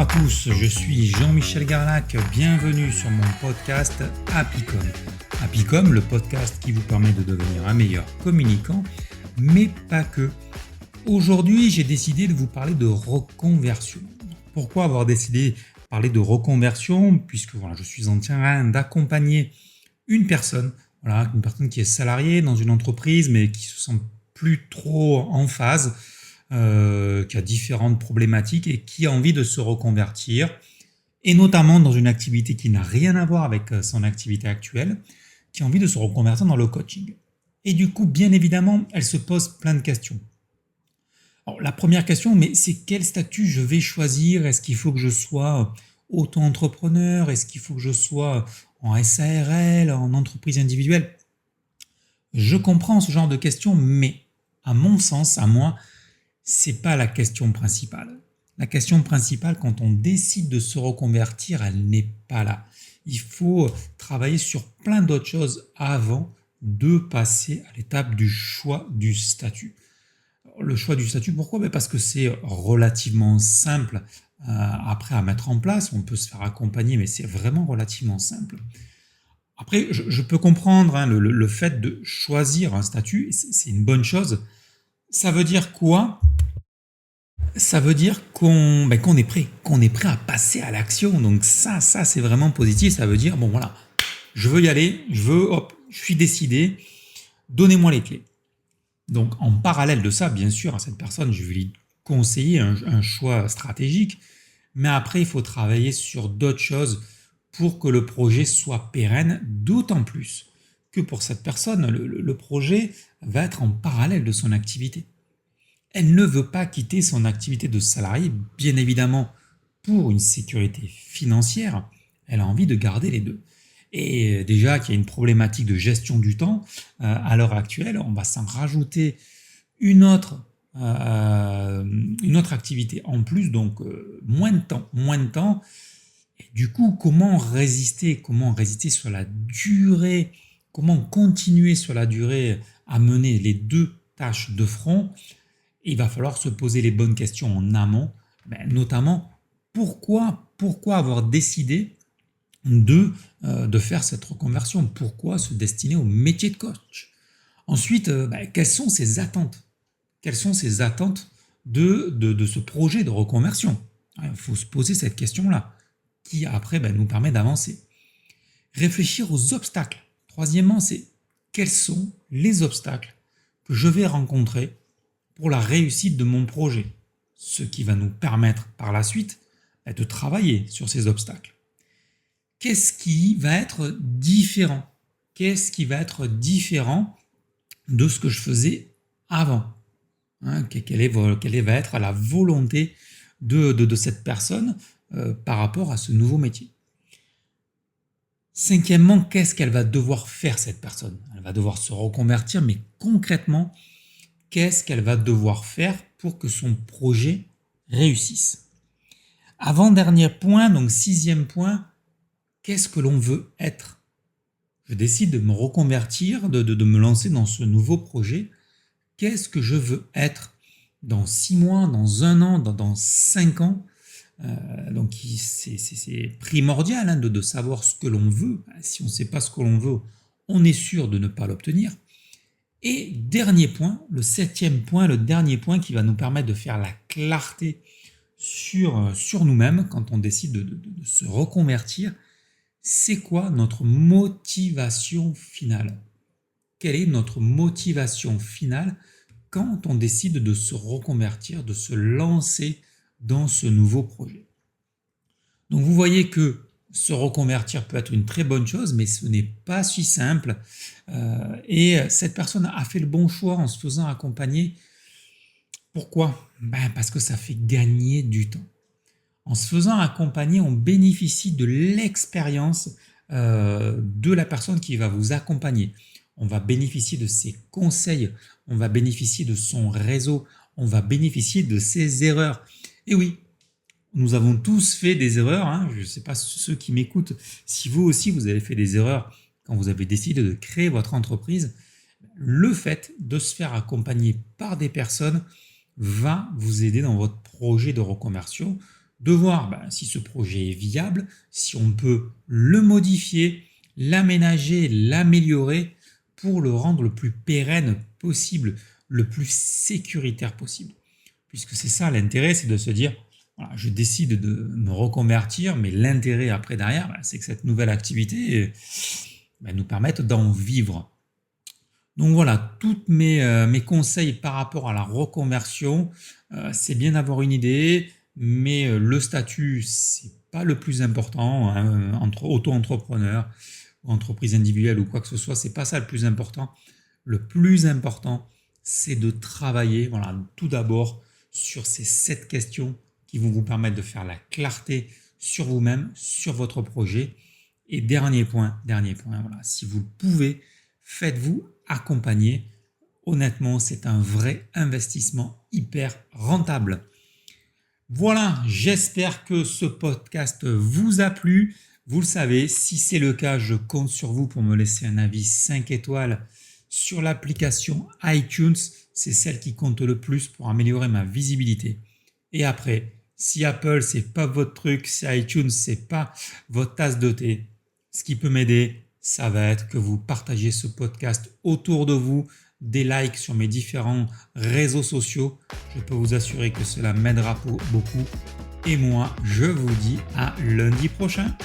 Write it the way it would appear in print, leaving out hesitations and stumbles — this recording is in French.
à tous, je suis Jean-Michel Garlac, bienvenue sur mon podcast Happycom. Happycom, le podcast qui vous permet de devenir un meilleur communicant, mais pas que. Aujourd'hui, j'ai décidé de vous parler de reconversion. Pourquoi avoir décidé de parler de reconversion? Puisque je suis en train d'accompagner une personne qui est salariée dans une entreprise, mais qui se sent plus trop en phase, qui a différentes problématiques et qui a envie de se reconvertir, et notamment dans une activité qui n'a rien à voir avec son activité actuelle, qui a envie de se reconvertir dans le coaching. Et du coup, bien évidemment, elle se pose plein de questions. Alors, la première question, mais c'est quel statut je vais choisir? Est-ce qu'il faut que je sois auto-entrepreneur? Est-ce qu'il faut que je sois en SARL, en entreprise individuelle? Je comprends ce genre de questions, mais à mon sens, à moi, c'est pas la question principale. La question principale, quand on décide de se reconvertir, elle n'est pas là. Il faut travailler sur plein d'autres choses avant de passer à l'étape du choix du statut. Le choix du statut, pourquoi? Parce que c'est relativement simple après à mettre en place. On peut se faire accompagner, mais c'est vraiment relativement simple. Après, je peux comprendre le fait de choisir un statut, c'est une bonne chose. Ça veut dire quoi? Ça veut dire qu'on est prêt à passer à l'action. Donc ça c'est vraiment positif. Ça veut dire, je veux y aller, je suis décidé, donnez-moi les clés. Donc en parallèle de ça, bien sûr, à cette personne, je vais lui conseiller un choix stratégique, mais après, il faut travailler sur d'autres choses pour que le projet soit pérenne, d'autant plus que pour cette personne, le projet va être en parallèle de son activité. Elle ne veut pas quitter son activité de salarié, bien évidemment, pour une sécurité financière. Elle a envie de garder les deux. Et déjà qu'il y a une problématique de gestion du temps, à l'heure actuelle, on va s'en rajouter une autre activité en plus, donc moins de temps. Et du coup, comment résister sur la durée, comment continuer sur la durée à mener les deux tâches de front? Il va falloir se poser les bonnes questions en amont, notamment pourquoi avoir décidé de faire cette reconversion? Pourquoi se destiner au métier de coach? Ensuite, quelles sont ses attentes? Quelles sont ses attentes de ce projet de reconversion? Il faut se poser cette question-là, qui après nous permet d'avancer. Réfléchir aux obstacles. Troisièmement, c'est quels sont les obstacles que je vais rencontrer pour la réussite de mon projet, ce qui va nous permettre par la suite de travailler sur ces obstacles. Qu'est-ce qui va être différent? Qu'est-ce qui va être différent de ce que je faisais avant? Quelle va être la volonté de cette personne par rapport à ce nouveau métier? Cinquièmement, qu'est-ce qu'elle va devoir faire, cette personne? Elle va devoir se reconvertir, mais concrètement, qu'est-ce qu'elle va devoir faire pour que son projet réussisse? Avant-dernier point, donc sixième point, qu'est-ce que l'on veut être? Je décide de me reconvertir, de me lancer dans ce nouveau projet. Qu'est-ce que je veux être dans 6 mois, dans 1 an, dans 5 ans? Donc c'est primordial de savoir ce que l'on veut. Si on ne sait pas ce que l'on veut, on est sûr de ne pas l'obtenir. Et dernier point, le septième point, le dernier point qui va nous permettre de faire la clarté sur nous-mêmes quand on décide de se reconvertir, c'est quoi notre motivation finale? Quelle est notre motivation finale quand on décide de se reconvertir, de se lancer dans ce nouveau projet? Donc vous voyez que se reconvertir peut être une très bonne chose, mais ce n'est pas si simple. Et cette personne a fait le bon choix en se faisant accompagner. Pourquoi? Parce que ça fait gagner du temps. En se faisant accompagner, on bénéficie de l'expérience de la personne qui va vous accompagner. On va bénéficier de ses conseils, on va bénéficier de son réseau, on va bénéficier de ses erreurs. Et oui, nous avons tous fait des erreurs. Je ne sais pas ceux qui m'écoutent, si vous aussi vous avez fait des erreurs quand vous avez décidé de créer votre entreprise. Le fait de se faire accompagner par des personnes va vous aider dans votre projet de reconversion. de voir si ce projet est viable, si on peut le modifier, l'aménager, l'améliorer pour le rendre le plus pérenne possible, le plus sécuritaire possible. Puisque c'est ça l'intérêt, c'est de se dire, voilà, je décide de me reconvertir, mais l'intérêt après derrière, c'est que cette nouvelle activité nous permette d'en vivre. Donc voilà, tous mes conseils par rapport à la reconversion, c'est bien d'avoir une idée, mais le statut, c'est pas le plus important, hein, entre auto-entrepreneur, entreprise individuelle ou quoi que ce soit, c'est pas ça le plus important. Le plus important, c'est de travailler, voilà, tout d'abord sur ces 7 questions qui vont vous permettre de faire la clarté sur vous-même, sur votre projet. Et dernier point, voilà, si vous le pouvez, faites-vous accompagner. Honnêtement, c'est un vrai investissement hyper rentable. Voilà, j'espère que ce podcast vous a plu. Vous le savez, si c'est le cas, je compte sur vous pour me laisser un avis 5 étoiles sur l'application iTunes. C'est celle qui compte le plus pour améliorer ma visibilité. Et après, si Apple, c'est pas votre truc, si iTunes, c'est pas votre tasse de thé, ce qui peut m'aider, ça va être que vous partagez ce podcast autour de vous, des likes sur mes différents réseaux sociaux. Je peux vous assurer que cela m'aidera beaucoup. Et moi, je vous dis à lundi prochain.